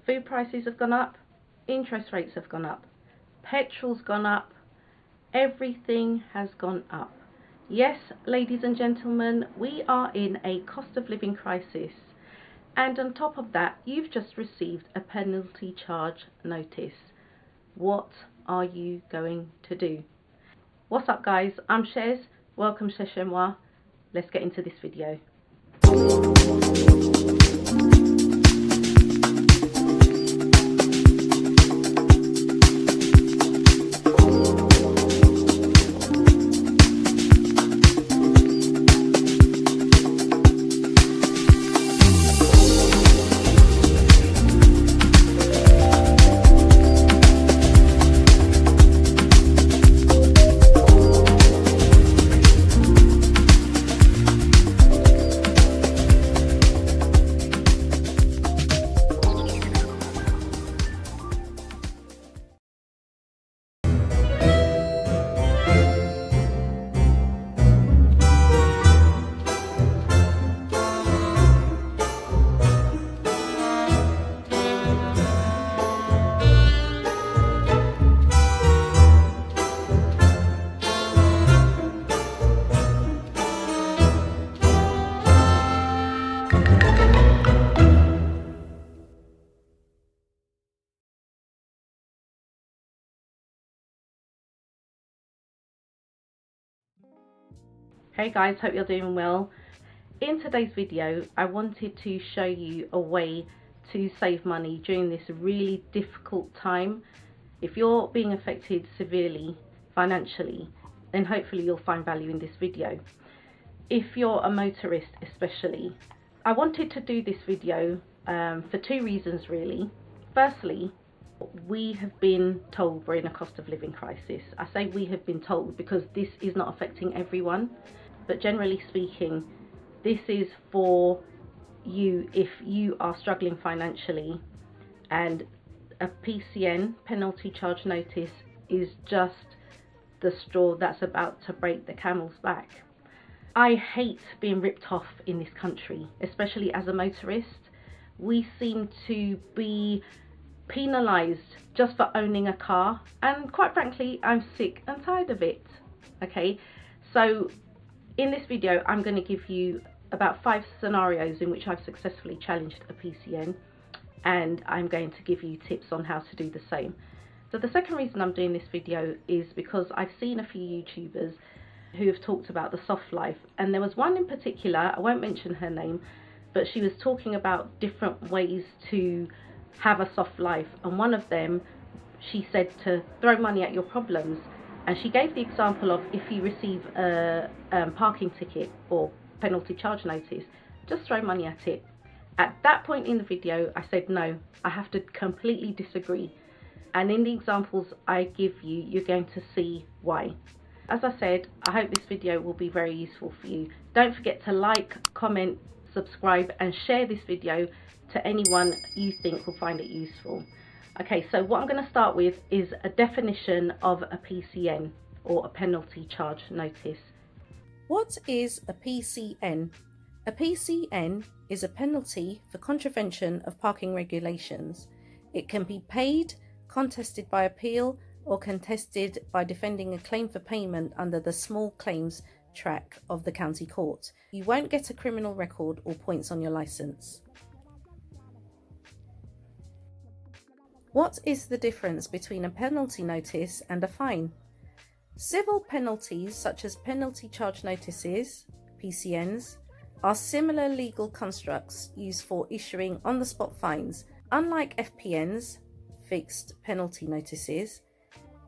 Food prices have gone up, interest rates have gone up, petrol's gone up, everything has gone up. Yes, ladies and gentlemen, we are in a cost of living crisis, and on top of that, you've just received a penalty charge notice. What are you going to do? What's up, guys? I'm Chez. Welcome Chez M0i. Let's get into this video. Hey guys, hope you're doing well. In today's video, I wanted to show you a way to save money during this really difficult time. If you're being affected severely financially, then hopefully you'll find value in this video. If you're a motorist especially, I wanted to do this video for two reasons really. Firstly, we have been told we're in a cost of living crisis. I say we have been told because this is not affecting everyone. But generally speaking, this is for you if you are struggling financially, and a PCN, penalty charge notice, is just the straw that's about to break the camel's back. I hate being ripped off in this country, especially as a motorist. We seem to be penalised just for owning a car, and quite frankly, I'm sick and tired of it. Okay, so in this video, I'm going to give you about 5 scenarios in which I've successfully challenged a PCN, and I'm going to give you tips on how to do the same. So the second reason I'm doing this video is because I've seen a few YouTubers who have talked about the soft life, and there was one in particular, I won't mention her name, but she was talking about different ways to have a soft life, and one of them, she said to throw money at your problems. And she gave the example of if you receive a parking ticket or penalty charge notice, just throw money at it. At that point in the video, I said, no, I have to completely disagree. And in the examples I give you, you're going to see why. As I said, I hope this video will be very useful for you. Don't forget to like, comment, subscribe, and share this video to anyone you think will find it useful. Okay, so what I'm going to start with is a definition of a PCN, or a penalty charge notice. What is a PCN? A PCN is a penalty for contravention of parking regulations. It can be paid, contested by appeal, or contested by defending a claim for payment under the small claims track of the county court. You won't get a criminal record or points on your licence. What is the difference between a penalty notice and a fine? Civil penalties such as penalty charge notices, PCNs, are similar legal constructs used for issuing on-the-spot fines. Unlike FPNs, fixed penalty notices,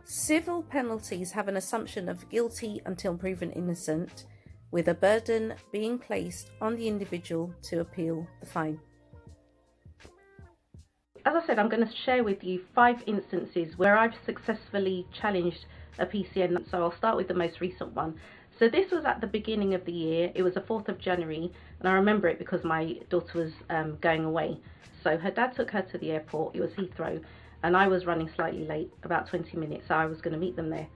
civil penalties have an assumption of guilty until proven innocent, with a burden being placed on the individual to appeal the fine. As I said, I'm going to share with you 5 instances where I've successfully challenged a PCN, so I'll start with the most recent one. So this was at the beginning of the year. It was the 4th of January, and I remember it because my daughter was going away. So her dad took her to the airport. It was Heathrow, and I was running slightly late, about 20 minutes, so I was going to meet them there.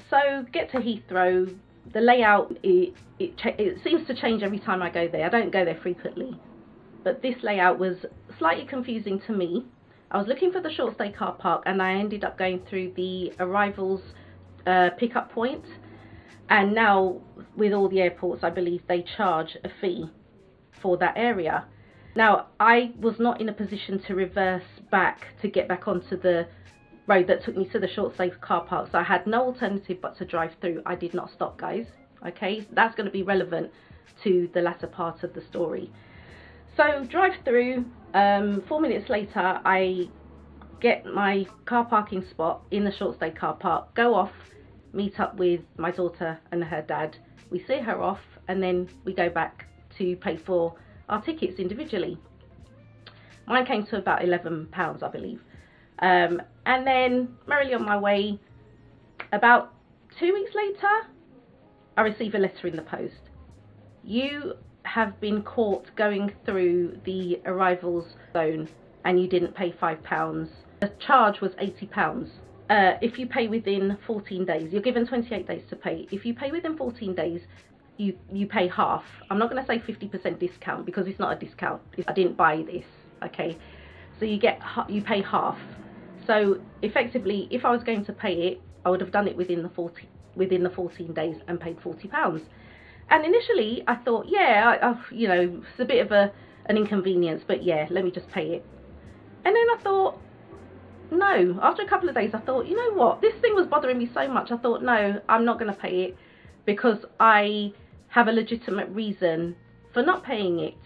So get to Heathrow. The layout, it seems to change every time I go there. I don't go there frequently. but this layout was slightly confusing to me. I was looking for the short stay car park and I ended up going through the arrivals pickup point, and now with all the airports I believe they charge a fee for that area. Now I was not in a position to reverse back to get back onto the road that took me to the short stay car park, so I had no alternative but to drive through. I did not stop, guys. Okay, that's going to be relevant to the latter part of the story. So drive through, 4 minutes later I get my car parking spot in the short stay car park, go off, meet up with my daughter and her dad. We see her off and then we go back to pay for our tickets individually. Mine came to about £11, I believe. And then merrily on my way, about 2 weeks later, I receive a letter in the post. You have been caught going through the arrivals zone and you didn't pay £5. The charge was £80. If you pay within 14 days, you're given 28 days to pay. If you pay within 14 days, you pay half. I'm not going to say 50% discount because it's not a discount. I didn't buy this, okay? So you pay half. So effectively, if I was going to pay it, I would have done it within the 14 days and paid £40. And initially I thought, yeah, you know, it's a bit of an inconvenience, but yeah, let me just pay it. And then I thought, no, after a couple of days I thought, you know what, this thing was bothering me so much, I thought, no, I'm not going to pay it because I have a legitimate reason for not paying it.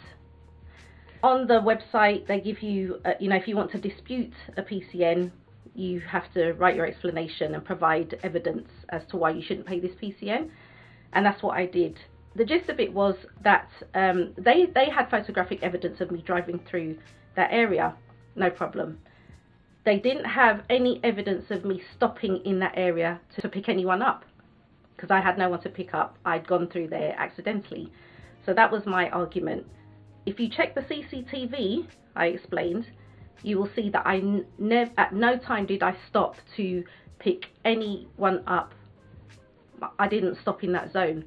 On the website they give you, you know, if you want to dispute a PCN, you have to write your explanation and provide evidence as to why you shouldn't pay this PCN. And that's what I did. The gist of it was that they had photographic evidence of me driving through that area, no problem. They didn't have any evidence of me stopping in that area to pick anyone up, because I had no one to pick up. I'd gone through there accidentally. So that was my argument. If you check the CCTV, I explained, you will see that at no time did I stop to pick anyone up. I didn't stop in that zone,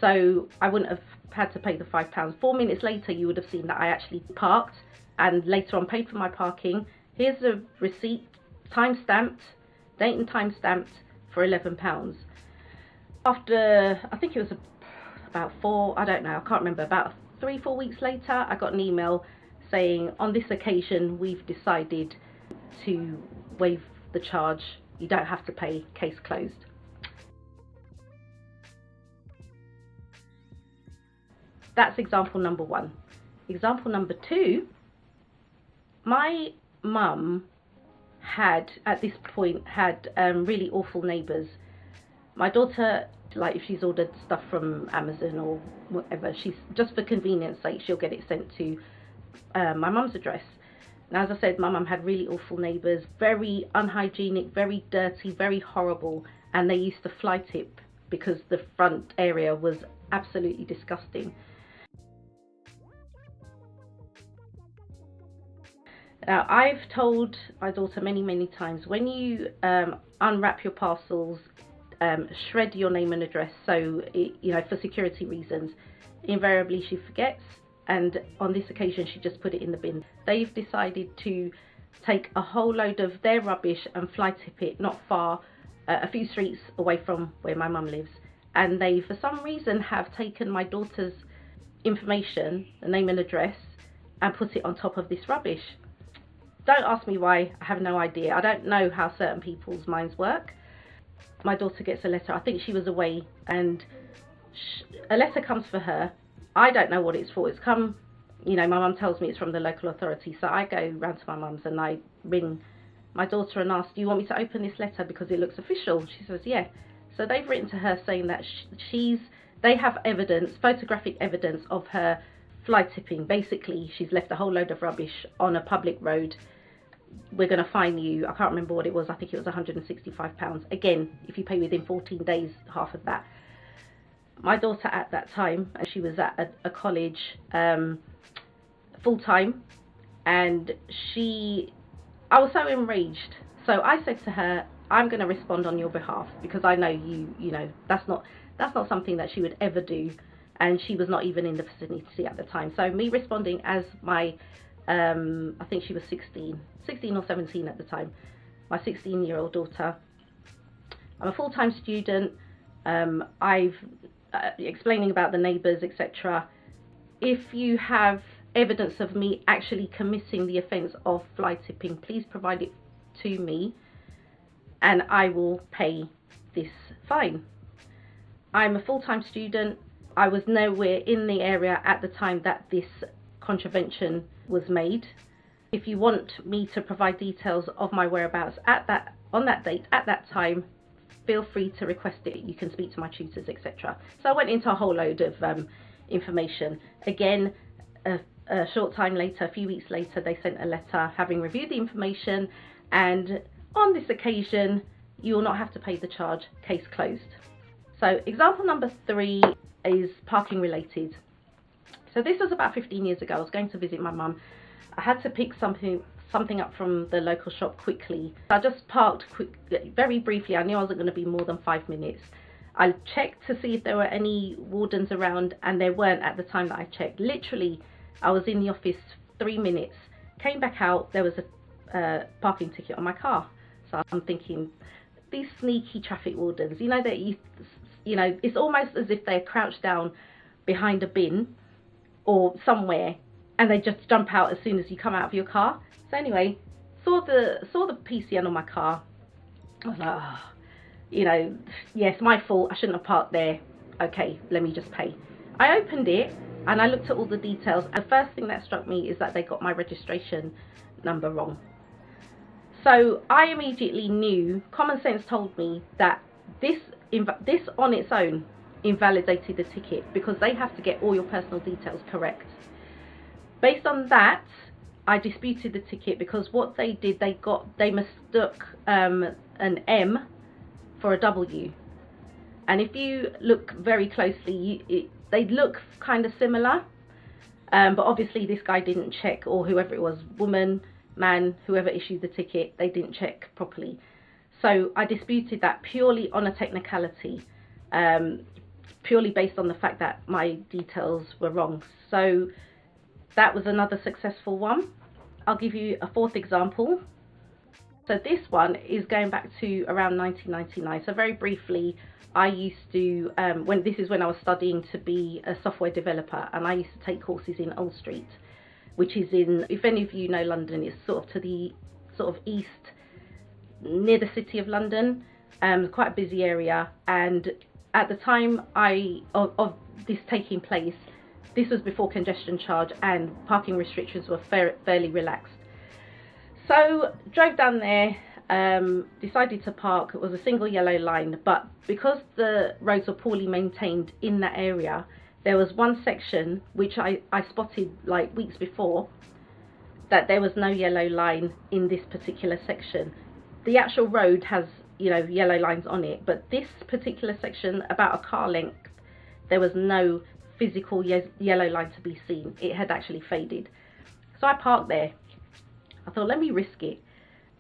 so I wouldn't have had to pay the £5. 4 minutes later you would have seen that I actually parked and later on paid for my parking. Here's the receipt, time stamped, date and time stamped, for £11. After, I think it was about I can't remember, about 3-4 weeks later I got an email saying, on this occasion we've decided to waive the charge, you don't have to pay, case closed. That's example number one. Example number two, my mum had, at this point, had really awful neighbours. My daughter, like if she's ordered stuff from Amazon or whatever, she's, just for convenience sake, she'll get it sent to my mum's address. And as I said, my mum had really awful neighbours, very unhygienic, very dirty, very horrible, and they used to fly tip because the front area was absolutely disgusting. Now, I've told my daughter many times, when you unwrap your parcels, shred your name and address, so it, you know, for security reasons. Invariably she forgets, and on this occasion she just put it in the bin. They've decided to take a whole load of their rubbish and fly tip it not far, a few streets away from where my mum lives, and they for some reason have taken my daughter's information, the name and address, and put it on top of this rubbish. Don't ask me why, I have no idea. I don't know how certain people's minds work. My daughter gets a letter, I think she was away, and a letter comes for her. I don't know what it's for. It's come, you know, my mum tells me it's from the local authority, so I go round to my mum's and I ring my daughter and ask, do you want me to open this letter because it looks official? She says, yeah. So they've written to her saying that they have evidence, photographic evidence of her fly tipping. Basically, she's left a whole load of rubbish on a public road. We're going to fine you. I can't remember what it was. I think it was £165. Again, if you pay within 14 days, half of that. My daughter at that time, she was at a college full time, and I was so enraged. So I said to her, I'm going to respond on your behalf because I know you know that's not something that she would ever do. and she was not even in the vicinity at the time. So me responding as my, I think she was 16 or 17 at the time, my 16-year-old daughter. I'm a full-time student. I've explaining about the neighbours, etc. If you have evidence of me actually committing the offence of fly tipping, please provide it to me and I will pay this fine. I'm a full-time student. I was nowhere in the area at the time that this contravention was made. If you want me to provide details of my whereabouts on that date, at that time, feel free to request it. You can speak to my tutors, etc. So I went into a whole load of information. Again, a short time later, a few weeks later, they sent a letter having reviewed the information, and on this occasion, you will not have to pay the charge, case closed. So example number 3 is parking related. So this was about 15 years ago. I was going to visit my mum. I had to pick something up from the local shop quickly. I just parked very briefly. I knew I wasn't going to be more than 5 minutes. I checked to see if there were any wardens around, and there weren't at the time that I checked. Literally, I was in the office 3 minutes, came back out, there was a parking ticket on my car. So I'm thinking, these sneaky traffic wardens, you know, it's almost as if they're crouched down behind a bin or somewhere, and they just jump out as soon as you come out of your car. So anyway, saw the PCN on my car. I was like, oh, you know, yes, my fault. I shouldn't have parked there. Okay, let me just pay. I opened it and I looked at all the details. And the first thing that struck me is that they got my registration number wrong. So I immediately knew, common sense told me that this on its own invalidated the ticket, because they have to get all your personal details correct. Based on that, I disputed the ticket, because what they did, they mistook an M for a W. And if you look very closely, they look kind of similar, but obviously this guy didn't check, or whoever it was, woman, man, whoever issued the ticket, they didn't check properly. So I disputed that purely on a technicality, purely based on the fact that my details were wrong. So that was another successful one. I'll give you a fourth example. So this one is going back to around 1999. So very briefly, I used to, this is when I was studying to be a software developer, and I used to take courses in Old Street, which is in, if any of you know London, it's sort of to the sort of east, near the city of London, quite a busy area. And at the time of this taking place, this was before congestion charge and parking restrictions were fairly relaxed. So drove down there, decided to park. It was a single yellow line, but because the roads were poorly maintained in that area, there was one section which I spotted like weeks before, that there was no yellow line in this particular section. The actual road has, you know, yellow lines on it, but this particular section, about a car length, there was no physical yellow line to be seen. It had actually faded. So I parked there. I thought, let me risk it.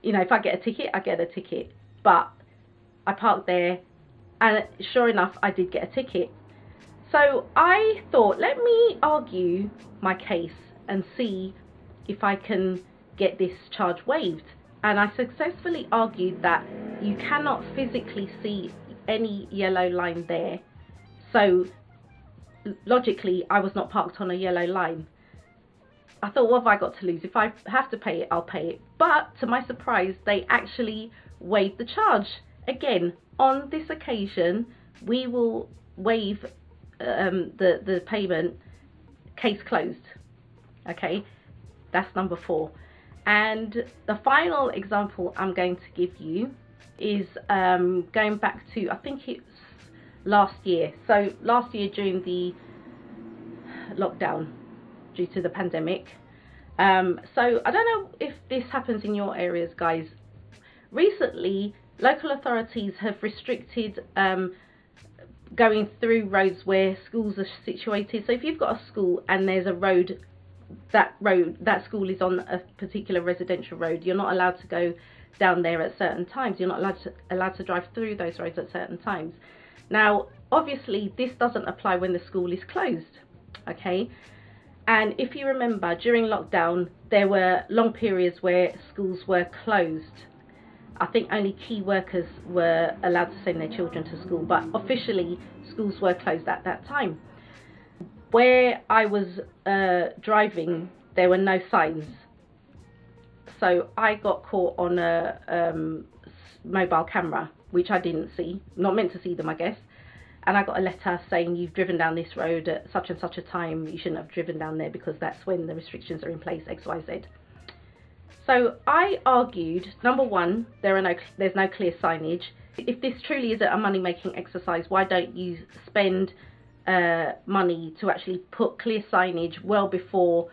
You know, if I get a ticket, I get a ticket. But I parked there, and sure enough, I did get a ticket. So I thought, let me argue my case and see if I can get this charge waived. And I successfully argued that you cannot physically see any yellow line there. So logically, I was not parked on a yellow line. I thought, what have I got to lose? If I have to pay it, I'll pay it. But to my surprise, they actually waived the charge. Again, on this occasion, we will waive the payment, case closed. Okay, that's number 4. And the final example I'm going to give you is going back to, I think it's last year. So last year during the lockdown due to the pandemic. So I don't know if this happens in your areas, guys. Recently, local authorities have restricted going through roads where schools are situated. So if you've got a school and there's a road, that school is on a particular residential road, you're not allowed to go down there at certain times. You're not allowed to drive through those roads at certain times. Now, Obviously, this doesn't apply when the school is closed, okay? And if you remember, during lockdown, there were long periods where schools were closed. I think only key workers were allowed to send their children to school, but officially schools were closed at that time. Where I was driving, there were no signs. So I got caught on a mobile camera, which I didn't see, not meant to see them, I guess. And I got a letter saying, you've driven down this road at such and such a time, you shouldn't have driven down there because that's when the restrictions are in place, XYZ. So I argued, number one, there's no clear signage. If this truly is a money-making exercise, why don't you spend money to actually put clear signage well before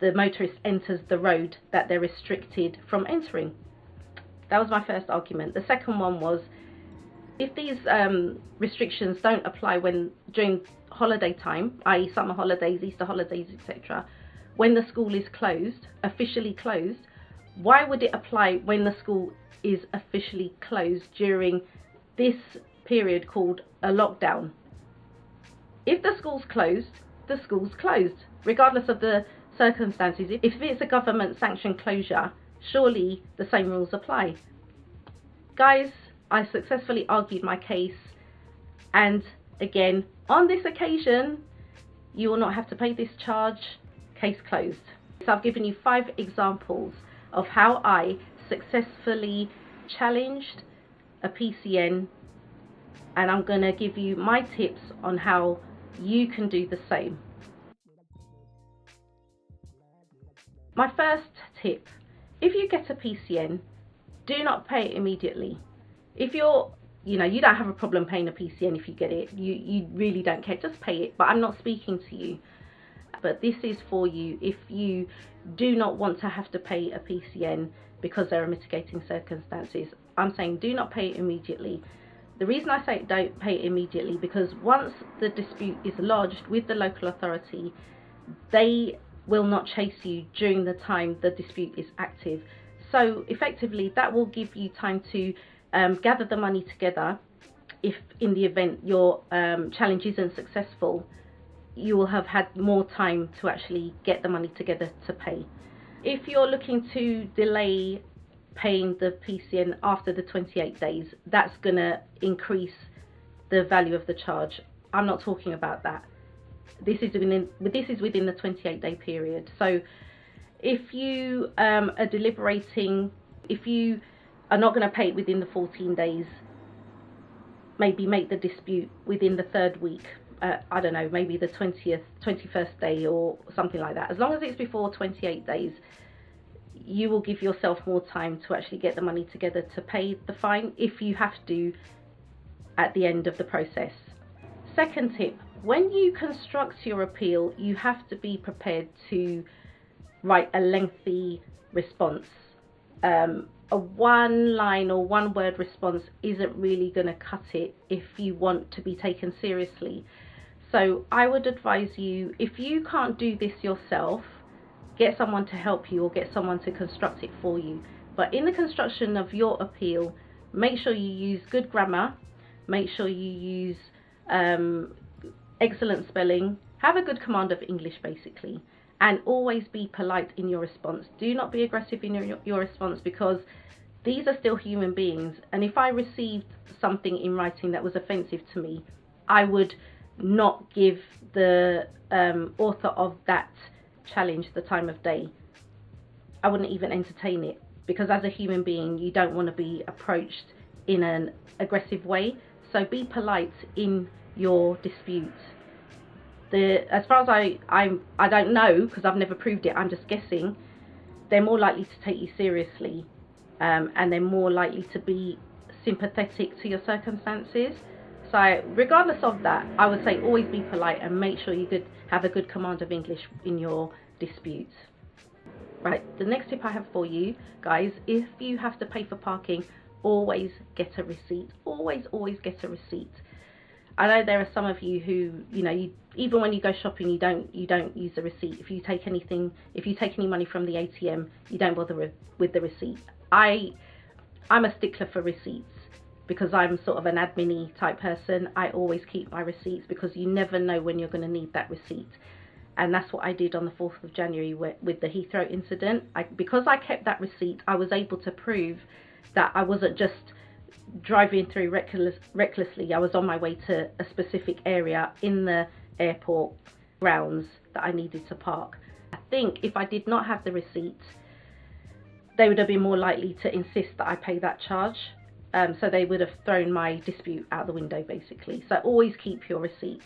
the motorist enters the road that they're restricted from entering? That was my first argument. The second one was, if these restrictions don't apply during holiday time, i.e. summer holidays, Easter holidays, etc., when the school is closed, officially closed, why would it apply when the school is officially closed during this period called a lockdown? If the school's closed, the school's closed, regardless of the circumstances. If it's a government sanctioned closure, surely the same rules apply. Guys, I successfully argued my case, and again, on this occasion, you will not have to pay this charge. Case closed. So I've given you 5 examples of how I successfully challenged a PCN, and I'm going to give you my tips on how you can do the same. My first tip, if you get a PCN, do not pay it immediately. If you don't have a problem paying a PCN if you get it, you really don't care, just pay it. But I'm not speaking to you. But this is for you if you do not want to have to pay a PCN because there are mitigating circumstances. I'm saying do not pay it immediately. The reason I say don't pay it immediately, because once the dispute is lodged with the local authority, they will not chase you during the time the dispute is active. So effectively that will give you time to gather the money together. If in the event your challenge isn't successful, you will have had more time to actually get the money together to pay. If you're looking to delay paying the PCN after the 28 days, that's going to increase the value of the charge. I'm not talking about that. This is within the 28-day period. So if you are deliberating, if you are not going to pay it within the 14 days, maybe make the dispute within the 3rd week. I don't know, maybe the 21st day or something like that. As long as it's before 28 days, you will give yourself more time to actually get the money together to pay the fine if you have to at the end of the process. Second tip, when you construct your appeal, you have to be prepared to write a lengthy response. A one-line or one-word response isn't really going to cut it if you want to be taken seriously. So I would advise you, if you can't do this yourself, get someone to help you or get someone to construct it for you. But in the construction of your appeal, make sure you use good grammar, make sure you use excellent spelling, have a good command of English basically, and always be polite in your response. Do not be aggressive in your response, because these are still human beings, and if I received something in writing that was offensive to me, I would not give the author of that challenge the time of day. I wouldn't even entertain it, because as a human being you don't want to be approached in an aggressive way. So be polite in your dispute. As far as I don't know, because I've never proved it, I'm just guessing, they're more likely to take you seriously, and they're more likely to be sympathetic to your circumstances. So regardless of that, I would say always be polite and make sure you have a good command of English in your dispute. Right, the next tip I have for you guys, if you have to pay for parking, always get a receipt. Always get a receipt. I know there are some of you who, even when you go shopping, you don't use the receipt. If you take any money from the ATM, you don't bother with the receipt. I'm a stickler for receipts. because I'm sort of an admin-y type person, I always keep my receipts, because you never know when you're going to need that receipt. And that's what I did on the 4th of January with the Heathrow incident. Because I kept that receipt, I was able to prove that I wasn't just driving through recklessly. I was on my way to a specific area in the airport grounds that I needed to park. I think if I did not have the receipt, they would have been more likely to insist that I pay that charge. So they would have thrown my dispute out the window, basically. So always keep your receipts.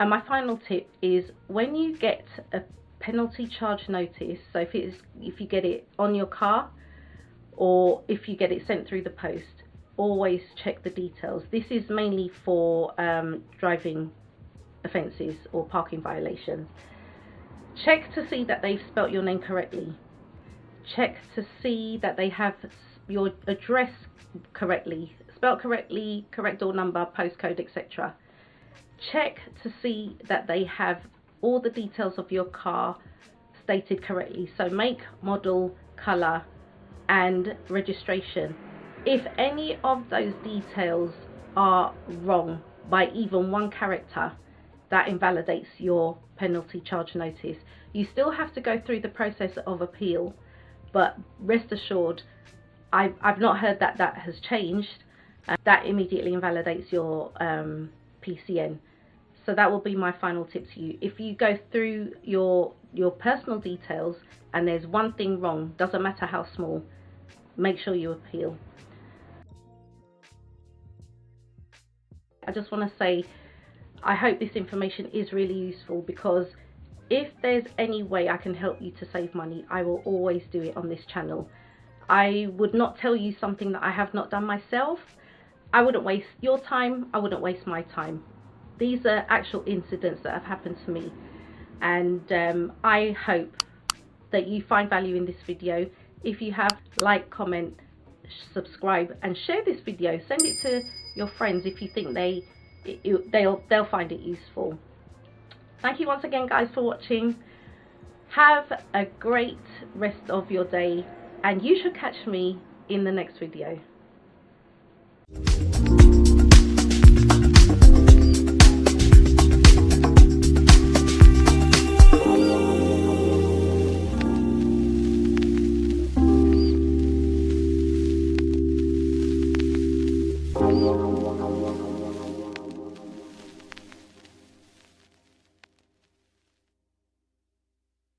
And my final tip is, when you get a penalty charge notice, so if you get it on your car, or if you get it sent through the post, always check the details. This is mainly for driving offences or parking violations. Check to see that they've spelt your name correctly. Check to see that they have your address correctly, spelled correctly, correct door number, postcode, etc. Check to see that they have all the details of your car stated correctly, so make, model, colour and registration. If any of those details are wrong by even one character, that invalidates your penalty charge notice. You still have to go through the process of appeal, but rest assured, I've not heard that that has changed. That immediately invalidates your PCN. So that will be my final tip to you. If you go through your personal details and there's one thing wrong, doesn't matter how small, make sure you appeal. I just want to say, I hope this information is really useful, because if there's any way I can help you to save money, I will always do it on this channel. I would not tell you something that I have not done myself. I wouldn't waste your time, I wouldn't waste my time. These are actual incidents that have happened to me, and I hope that you find value in this video. If you have, like, comment, subscribe and share this video. Send it to your friends if you think they'll find it useful. Thank you once again, guys, for watching. Have a great rest of your day, and you should catch me in the next video.